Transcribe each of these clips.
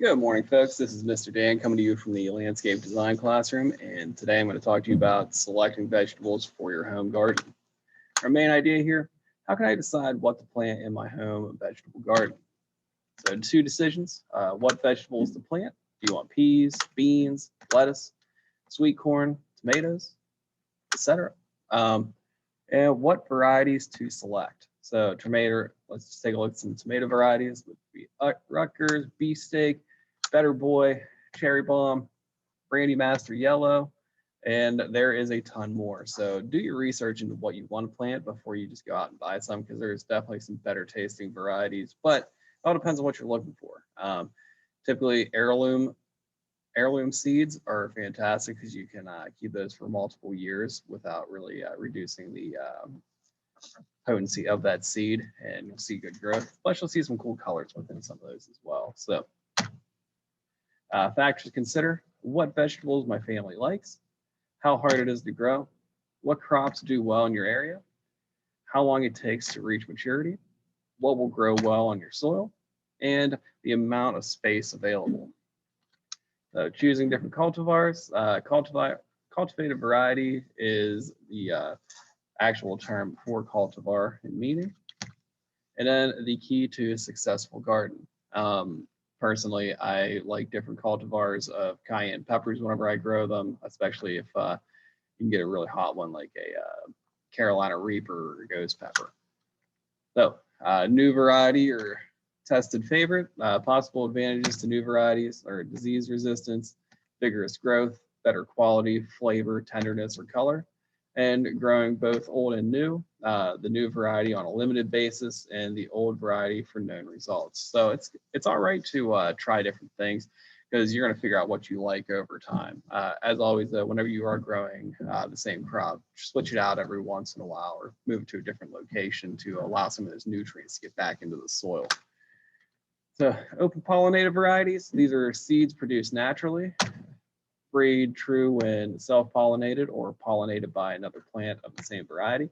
Good morning, folks. This is Mr. Dan coming to you from the Landscape Design Classroom, and today I'm going to talk to you about selecting vegetables for your home garden. Our main idea here, how can I decide what to plant in my home vegetable garden? So 2 decisions, what vegetables to plant. Do you want peas, beans, lettuce, sweet corn, tomatoes, etc.? And what varieties to select. So tomato, let's just take a look at some tomato varieties. Would be Rutgers, Beefsteak, Better Boy, Cherry Bomb, Brandy Master Yellow, and there is a ton more. So do your research into what you want to plant before you just go out and buy some, because there's definitely some better tasting varieties, but it all depends on what you're looking for. Typically heirloom seeds are fantastic because you can keep those for multiple years without really reducing the potency of that seed, and you'll see good growth. Plus, you'll see some cool colors within some of those as well. So, factors to consider: what vegetables my family likes, how hard it is to grow, what crops do well in your area, how long it takes to reach maturity, what will grow well on your soil, and the amount of space available. So choosing different cultivars. Cultivated variety is the actual term for cultivar in meaning. And then the key to a successful garden. Personally, I like different cultivars of cayenne peppers whenever I grow them, especially if you can get a really hot one like a Carolina Reaper or Ghost Pepper. So new variety or tested favorite. Possible advantages to new varieties are disease resistance, vigorous growth, better quality, flavor, tenderness, or color, and growing both old and new. The new variety on a limited basis, and the old variety for known results. So it's all right to try different things, because you're going to figure out what you like over time. As always, though, whenever you are growing the same crop, switch it out every once in a while, or move it to a different location to allow some of those nutrients to get back into the soil. So open-pollinated varieties, these are seeds produced naturally, breed true when self-pollinated or pollinated by another plant of the same variety.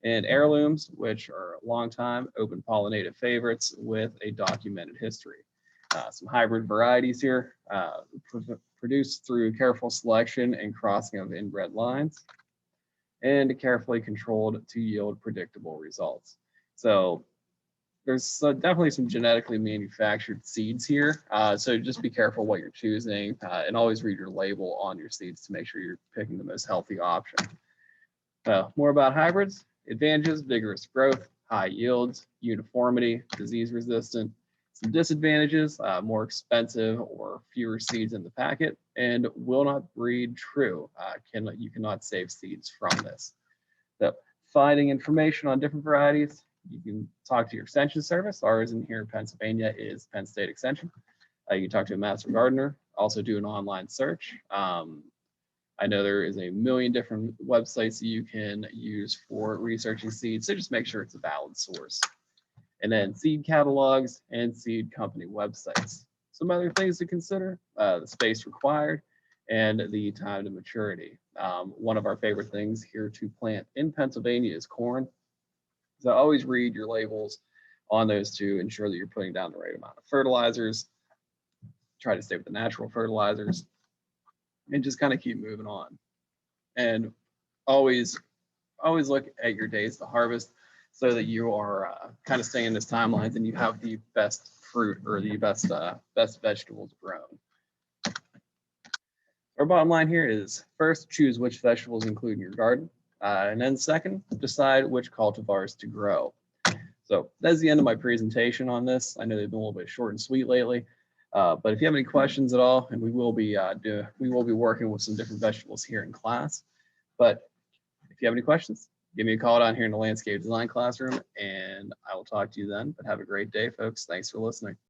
And heirlooms, which are long-time open-pollinated favorites with a documented history. Some hybrid varieties here, produced through careful selection and crossing of inbred lines, and carefully controlled to yield predictable results. So there's definitely some genetically manufactured seeds here. So just be careful what you're choosing, and always read your label on your seeds to make sure you're picking the most healthy option. More about hybrids: advantages: vigorous growth, high yields, uniformity, disease resistant. Some disadvantages: more expensive or fewer seeds in the packet, and will not breed true. You cannot save seeds from this. So finding information on different varieties, you can talk to your extension service. Ours in here in Pennsylvania is Penn State Extension. You can talk to a master gardener, also do an online search. I know there is a million different websites that you can use for researching seeds, so just make sure it's a valid source. And then seed catalogs and seed company websites. Some other things to consider: the space required and the time to maturity. One of our favorite things here to plant in Pennsylvania is corn. So always read your labels on those to ensure that you're putting down the right amount of fertilizers. Try to stay with the natural fertilizers, and just kind of keep moving on. And always look at your days to harvest, so that you are kind of staying in this timelines and you have the best fruit or the best vegetables grown. Our bottom line here is: first, choose which vegetables include in your garden. And then second, decide which cultivars to grow. So that's the end of my presentation on this. I know they've been a little bit short and sweet lately, but if you have any questions at all, and we will be working with some different vegetables here in class. But if you have any questions, give me a call down here in the Landscape Design Classroom, and I will talk to you then. But have a great day, folks. Thanks for listening.